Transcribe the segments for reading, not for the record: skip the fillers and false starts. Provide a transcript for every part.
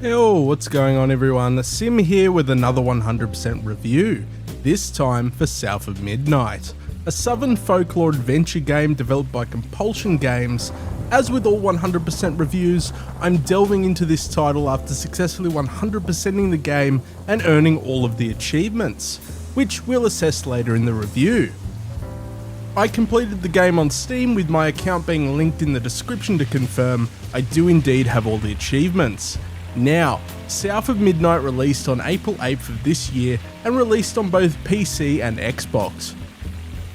Yo, what's going on everyone? Sim here with another 100% review, this time for South of Midnight, a southern folklore adventure game developed by Compulsion Games. As with all 100% reviews, I'm delving into this title after successfully 100%ing the game and earning all of the achievements, which we'll assess later in the review. I completed the game on Steam with my account being linked in the description to confirm I do indeed have all the achievements. Now, South of Midnight released on April 8th of this year and released on both PC and Xbox.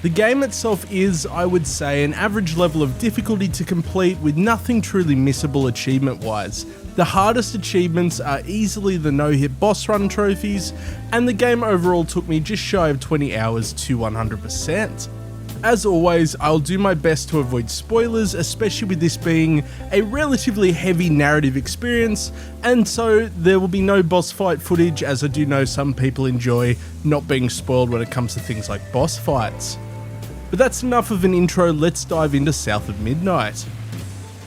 The game itself is, I would say, an average level of difficulty to complete with nothing truly missable achievement wise. The hardest achievements are easily the no-hit boss run trophies, and the game overall took me just shy of 20 hours to 100%. As always, I'll do my best to avoid spoilers, especially with this being a relatively heavy narrative experience, and so there will be no boss fight footage, as I do know some people enjoy not being spoiled when it comes to things like boss fights. But that's enough of an intro, let's dive into South of Midnight.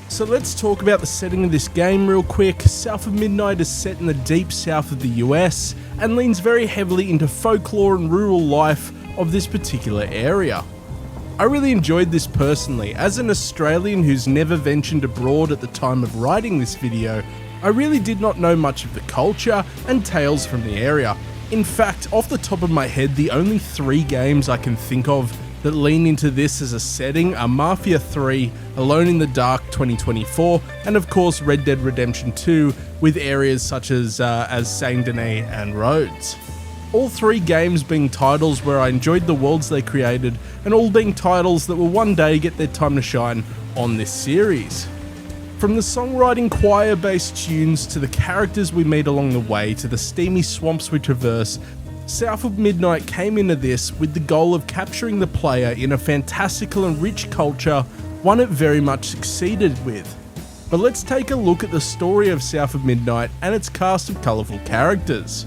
So let's talk about the setting of this game real quick. South of Midnight is set in the deep south of the US, and leans very heavily into folklore and rural life of this particular area. I really enjoyed this personally. As an Australian who's never ventured abroad at the time of writing this video, I really did not know much of the culture and tales from the area. In fact, off the top of my head, the only 3 games I can think of that lean into this as a setting are Mafia 3, Alone in the Dark 2024, and of course Red Dead Redemption 2 with areas such as Saint Denis and Rhodes. All 3 games being titles where I enjoyed the worlds they created, and all being titles that will one day get their time to shine on this series. From the songwriting choir-based tunes to the characters we meet along the way to the steamy swamps we traverse, South of Midnight came into this with the goal of capturing the player in a fantastical and rich culture, one it very much succeeded with. But let's take a look at the story of South of Midnight and its cast of colourful characters.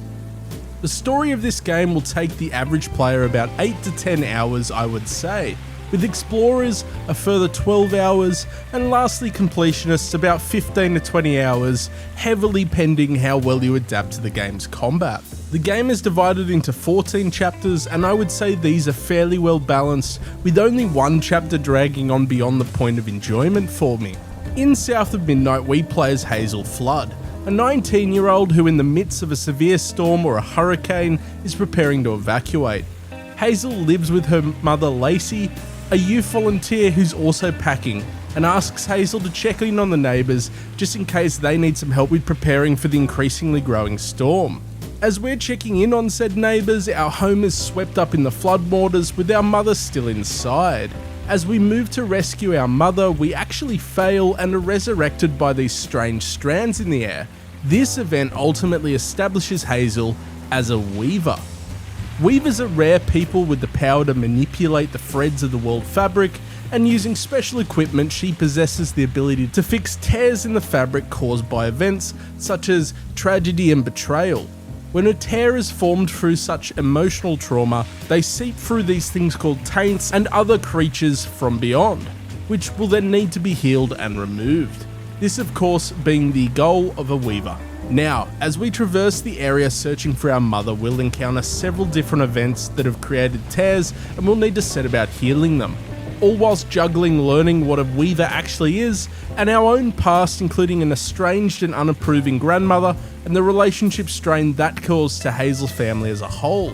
The story of this game will take the average player about 8 to 10 hours, I would say, with explorers a further 12 hours, and lastly completionists about 15 to 20 hours, heavily pending how well you adapt to the game's combat. The game is divided into 14 chapters, and I would say these are fairly well balanced, with only one chapter dragging on beyond the point of enjoyment for me. In South of Midnight we play as Hazel Flood, a 19-year-old who in the midst of a severe storm or a hurricane is preparing to evacuate. Hazel lives with her mother Lacey, a youth volunteer who's also packing, and asks Hazel to check in on the neighbours just in case they need some help with preparing for the increasingly growing storm. As we're checking in on said neighbours, our home is swept up in the floodwaters with our mother still inside. As we move to rescue our mother, we actually fail and are resurrected by these strange strands in the air. This event ultimately establishes Hazel as a weaver. Weavers are rare people with the power to manipulate the threads of the world fabric, and using special equipment she possesses the ability to fix tears in the fabric caused by events such as tragedy and betrayal. When a tear is formed through such emotional trauma, they seep through these things called taints and other creatures from beyond, which will then need to be healed and removed. This of course being the goal of a weaver. Now, as we traverse the area searching for our mother, we'll encounter several different events that have created tears and we'll need to set about healing them. All whilst juggling learning what a weaver actually is, and our own past, including an estranged and unapproving grandmother, and the relationship strain that caused to Hazel's family as a whole.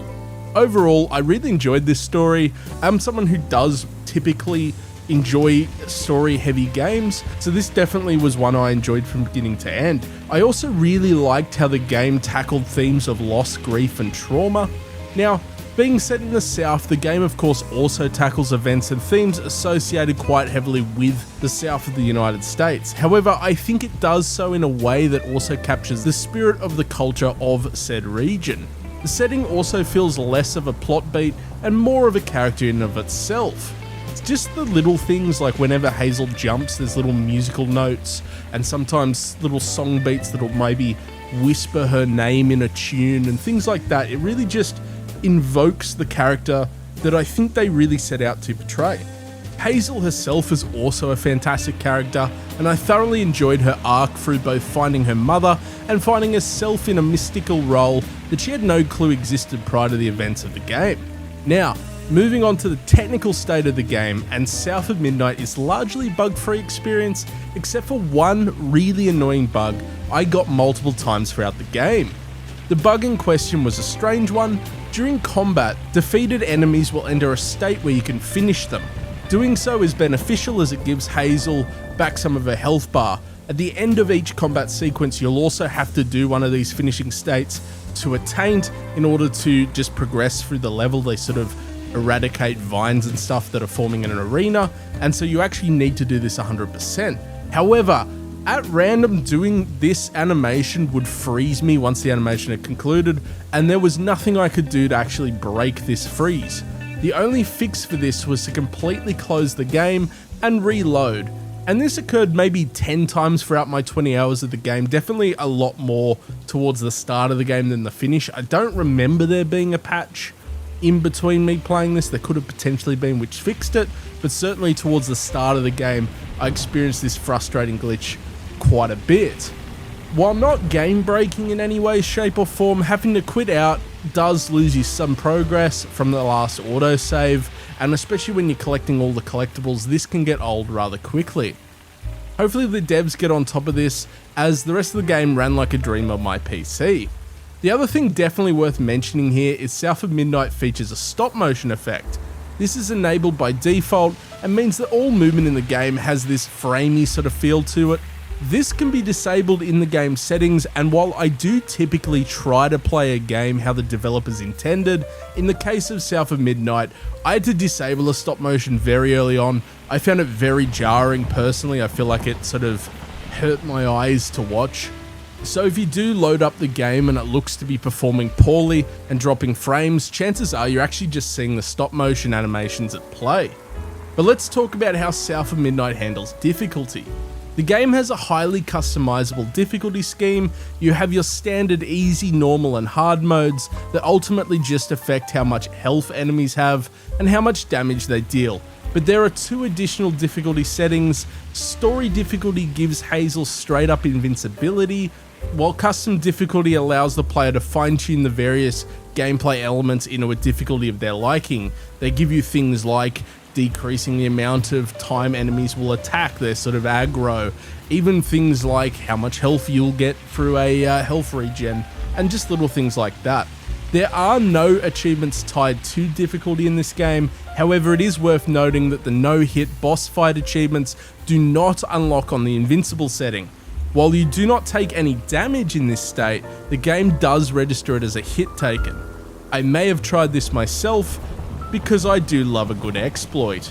Overall, I really enjoyed this story. I'm someone who does typically enjoy story-heavy games, so this definitely was one I enjoyed from beginning to end. I also really liked how the game tackled themes of loss, grief, and trauma. Now, being set in the South, the game of course also tackles events and themes associated quite heavily with the South of the United States. However, I think it does so in a way that also captures the spirit of the culture of said region. The setting also feels less of a plot beat and more of a character in and of itself. It's just the little things like whenever Hazel jumps, there's little musical notes and sometimes little song beats that'll maybe whisper her name in a tune and things like that. It really just invokes the character that I think they really set out to portray. Hazel herself is also a fantastic character, and I thoroughly enjoyed her arc through both finding her mother and finding herself in a mystical role that she had no clue existed prior to the events of the game. Now, moving on to the technical state of the game, and South of Midnight is largely bug-free experience, except for one really annoying bug I got multiple times throughout the game. The bug in question was a strange one. During combat, defeated enemies will enter a state where you can finish them. Doing so is beneficial as it gives Hazel back some of her health bar. At the end of each combat sequence, you'll also have to do one of these finishing states to attain in order to just progress through the level. They sort of eradicate vines and stuff that are forming in an arena, and so you actually need to do this 100%. However, at random, doing this animation would freeze me once the animation had concluded, and there was nothing I could do to actually break this freeze. The only fix for this was to completely close the game and reload, and this occurred maybe 10 times throughout my 20 hours of the game, definitely a lot more towards the start of the game than the finish. I don't remember there being a patch in between me playing this. There could have potentially been which fixed it, but certainly towards the start of the game I experienced this frustrating glitch quite a bit. While not game breaking in any way, shape or form, having to quit out does lose you some progress from the last autosave, and especially when you're collecting all the collectibles, this can get old rather quickly. Hopefully the devs get on top of this, as the rest of the game ran like a dream on my PC. The other thing definitely worth mentioning here is South of Midnight features a stop motion effect. This is enabled by default and means that all movement in the game has this framey sort of feel to it. This can be disabled in the game settings, and while I do typically try to play a game how the developers intended, in the case of South of Midnight, I had to disable the stop motion very early on. I found it very jarring personally. I feel like it sort of hurt my eyes to watch. So if you do load up the game and it looks to be performing poorly and dropping frames, chances are you're actually just seeing the stop motion animations at play. But let's talk about how South of Midnight handles difficulty. The game has a highly customizable difficulty scheme. You have your standard easy, normal and hard modes that ultimately just affect how much health enemies have and how much damage they deal. But there are 2 additional difficulty settings. Story difficulty gives Hazel straight up invincibility, while custom difficulty allows the player to fine-tune the various gameplay elements into a difficulty of their liking. They give you things like decreasing the amount of time enemies will attack, their sort of aggro, even things like how much health you'll get through a health regen, and just little things like that. There are no achievements tied to difficulty in this game, however it is worth noting that the no-hit boss fight achievements do not unlock on the invincible setting. While you do not take any damage in this state, the game does register it as a hit taken. I may have tried this myself, because I do love a good exploit.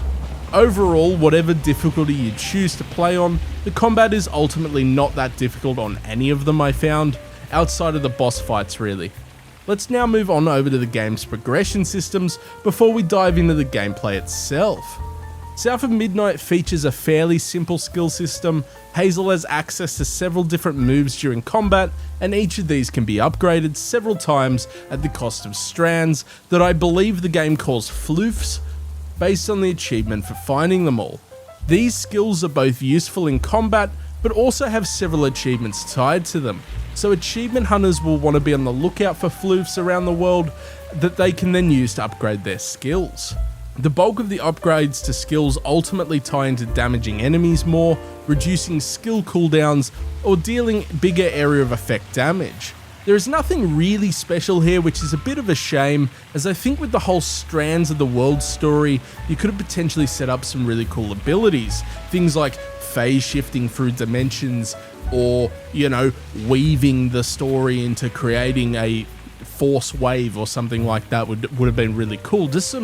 Overall, whatever difficulty you choose to play on, the combat is ultimately not that difficult on any of them I found, outside of the boss fights really. Let's now move on over to the game's progression systems before we dive into the gameplay itself. South of Midnight features a fairly simple skill system. Hazel has access to several different moves during combat, and each of these can be upgraded several times at the cost of strands that I believe the game calls floofs, based on the achievement for finding them all. These skills are both useful in combat, but also have several achievements tied to them, so achievement hunters will want to be on the lookout for floofs around the world that they can then use to upgrade their skills. The bulk of the upgrades to skills ultimately tie into damaging enemies more, reducing skill cooldowns, or dealing bigger area of effect damage. There is nothing really special here, which is a bit of a shame, as I think with the whole strands of the world story, you could have potentially set up some really cool abilities. Things like phase shifting through dimensions, or, weaving the story into creating a force wave or something like that would have been really cool. Just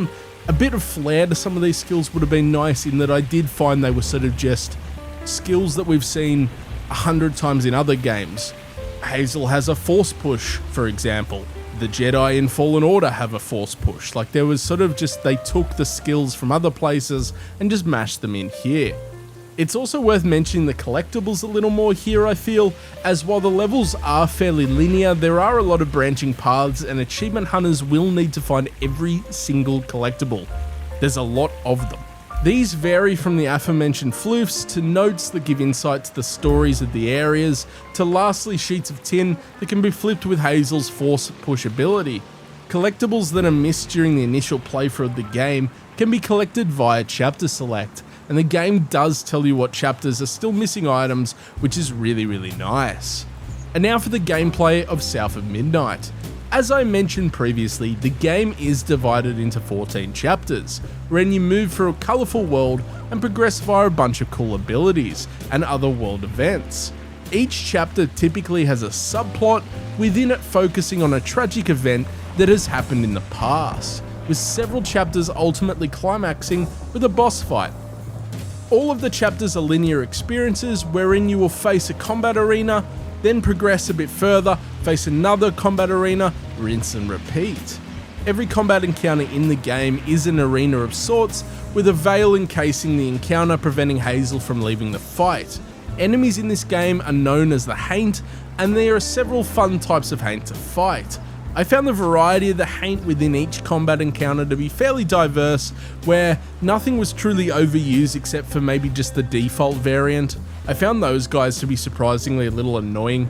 a bit of flair to some of these skills would have been nice, in that I did find they were sort of just skills that we've seen 100 times in other games. Hazel has a force push, for example. The Jedi in Fallen Order have a force push. Like, there was sort of just, they took the skills from other places and just mashed them in here. It's also worth mentioning the collectibles a little more here, I feel, as while the levels are fairly linear, there are a lot of branching paths, and achievement hunters will need to find every single collectible. There's a lot of them. These vary from the aforementioned floofs to notes that give insight to the stories of the areas, to lastly sheets of tin that can be flipped with Hazel's force push ability. Collectibles that are missed during the initial playthrough of the game can be collected via chapter select, and the game does tell you what chapters are still missing items, which is really nice. And now for the gameplay of South of Midnight. As I mentioned previously, the game is divided into 14 chapters, wherein you move through a colourful world and progress via a bunch of cool abilities and other world events. Each chapter typically has a subplot within it focusing on a tragic event that has happened in the past, with several chapters ultimately climaxing with a boss fight. All of the chapters are linear experiences wherein you will face a combat arena, then progress a bit further, face another combat arena, rinse and repeat. Every combat encounter in the game is an arena of sorts, with a veil encasing the encounter, preventing Hazel from leaving the fight. Enemies in this game are known as the Haint, and there are several fun types of Haint to fight. I found the variety of the Haint within each combat encounter to be fairly diverse, where nothing was truly overused except for maybe just the default variant. I found those guys to be surprisingly a little annoying.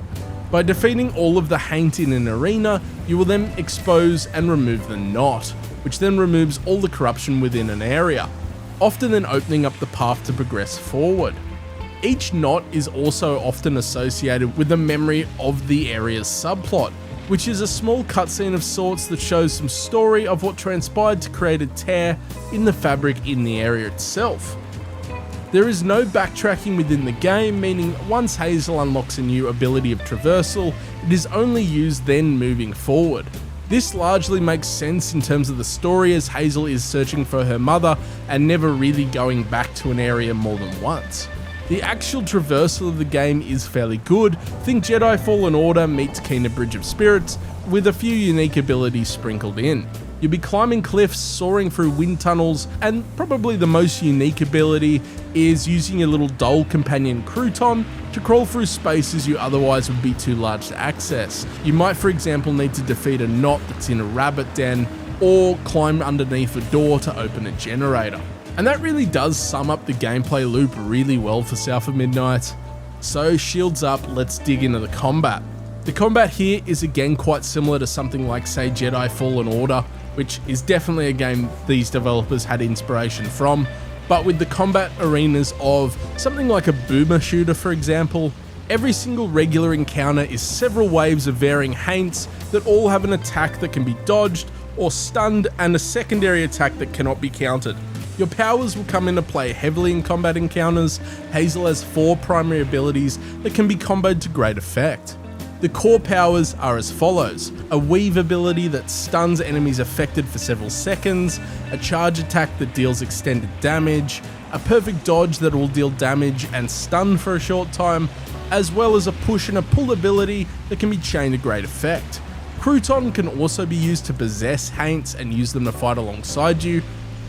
By defeating all of the Haint in an arena, you will then expose and remove the Knot, which then removes all the corruption within an area, often then opening up the path to progress forward. Each Knot is also often associated with the memory of the area's subplot, which is a small cutscene of sorts that shows some story of what transpired to create a tear in the fabric in the area itself. There is no backtracking within the game, meaning once Hazel unlocks a new ability of traversal, it is only used then moving forward. This largely makes sense in terms of the story, as Hazel is searching for her mother and never really going back to an area more than once. The actual traversal of the game is fairly good. Think Jedi Fallen Order meets Kena Bridge of Spirits, with a few unique abilities sprinkled in. You'll be climbing cliffs, soaring through wind tunnels, and probably the most unique ability is using your little doll companion Crouton to crawl through spaces you otherwise would be too large to access. You might, for example, need to defeat a Knot that's in a rabbit den, or climb underneath a door to open a generator. And that really does sum up the gameplay loop really well for South of Midnight. So shields up, let's dig into the combat. The combat here is again quite similar to something like, say, Jedi Fallen Order, which is definitely a game these developers had inspiration from, but with the combat arenas of something like a boomer shooter, for example. Every single regular encounter is several waves of varying Haints that all have an attack that can be dodged or stunned, and a secondary attack that cannot be countered. Your powers will come into play heavily in combat encounters. Hazel has 4 primary abilities that can be comboed to great effect. The core powers are as follows: a weave ability that stuns enemies affected for several seconds, a charge attack that deals extended damage, a perfect dodge that will deal damage and stun for a short time, as well as a push and a pull ability that can be chained to great effect. Crouton can also be used to possess Haints and use them to fight alongside you.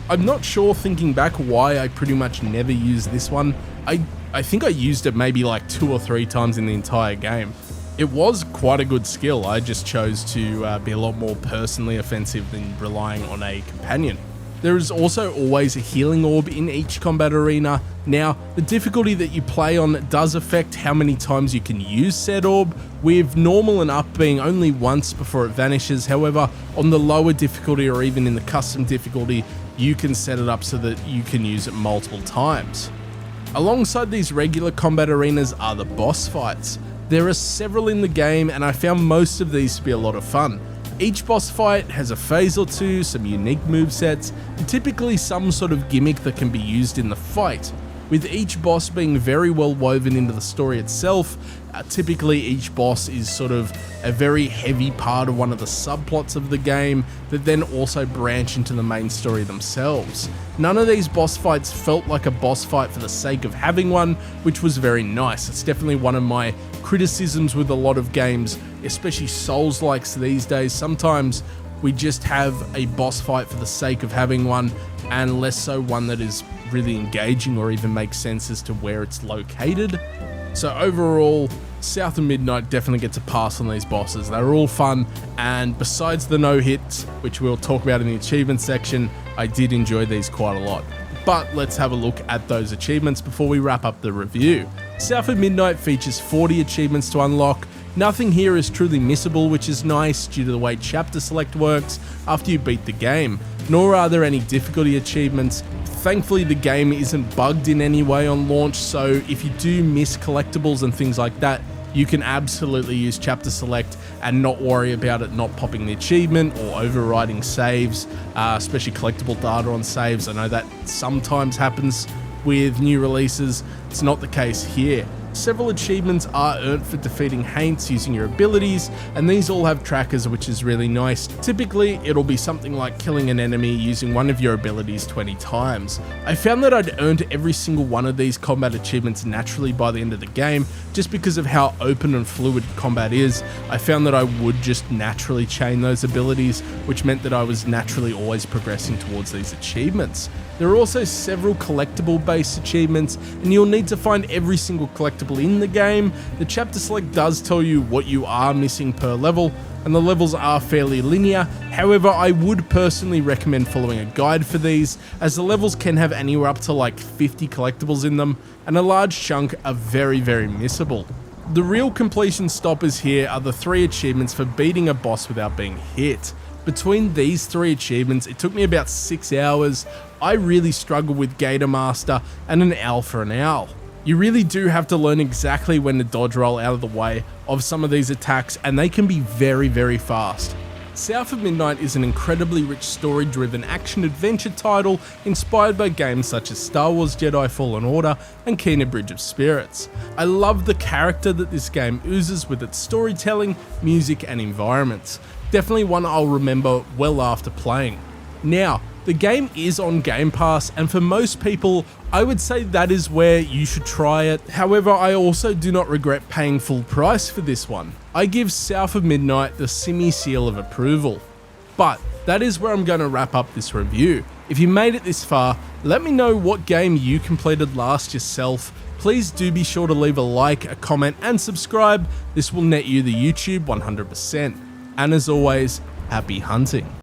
I'm not sure, thinking back, why I pretty much never used this one. I think I used it maybe like 2 or 3 times in the entire game. It was quite a good skill. I just chose to be a lot more personally offensive than relying on a companion. There is also always a healing orb in each combat arena. Now, the difficulty that you play on does affect how many times you can use said orb, with normal and up being only once before it vanishes. However, on the lower difficulty or even in the custom difficulty, you can set it up so that you can use it multiple times. Alongside these regular combat arenas are the boss fights. There are several in the game, and I found most of these to be a lot of fun. Each boss fight has a phase or two, some unique movesets, and typically some sort of gimmick that can be used in the fight, with each boss being very well woven into the story itself. Typically each boss is sort of a very heavy part of one of the subplots of the game that then also branch into the main story themselves. None of these boss fights felt like a boss fight for the sake of having one, which was very nice. It's definitely one of my criticisms with a lot of games, especially Souls-likes these days. Sometimes we just have a boss fight for the sake of having one, and less so one that is really engaging or even makes sense as to where it's located. So overall, South of Midnight definitely gets a pass on these bosses. They're all fun, and besides the no hits, which we'll talk about in the achievement section, I did enjoy these quite a lot. But let's have a look at those achievements before we wrap up the review. South of Midnight features 40 achievements to unlock. Nothing here is truly missable, which is nice due to the way chapter select works after you beat the game, nor are there any difficulty achievements. Thankfully, the game isn't bugged in any way on launch, so if you do miss collectibles and things like that, you can absolutely use chapter select and not worry about it not popping the achievement or overriding saves, especially collectible data on saves. I know that sometimes happens with new releases. It's not the case here. Several achievements are earned for defeating Haints using your abilities, and these all have trackers, which is really nice. Typically, it'll be something like killing an enemy using one of your abilities 20 times. I found that I'd earned every single one of these combat achievements naturally by the end of the game, just because of how open and fluid combat is. I found that I would just naturally chain those abilities, which meant that I was naturally always progressing towards these achievements. There are also several collectible based achievements, and you'll need to find every single collectible in the game. The chapter select does tell you what you are missing per level, and the levels are fairly linear. However, I would personally recommend following a guide for these, as the levels can have anywhere up to like 50 collectibles in them, and a large chunk are very missable. The real completion stoppers here are the 3 achievements for beating a boss without being hit. Between these 3 achievements, it took me about 6 hours. I really struggled with Gator Master and an owl for an owl. You really do have to learn exactly when to dodge roll out of the way of some of these attacks, and they can be very fast. South of Midnight is an incredibly rich story-driven action-adventure title inspired by games such as Star Wars Jedi Fallen Order and Kena Bridge of Spirits. I love the character that this game oozes with its storytelling, music and environments. Definitely one I'll remember well after playing. Now, the game is on Game Pass, and for most people, I would say that is where you should try it. However, I also do not regret paying full price for this one. I give South of Midnight the Simmy seal of approval. But that is where I'm going to wrap up this review. If you made it this far, let me know what game you completed last yourself. Please do be sure to leave a like, a comment and subscribe. This will net you the YouTube 100%. And as always, happy hunting.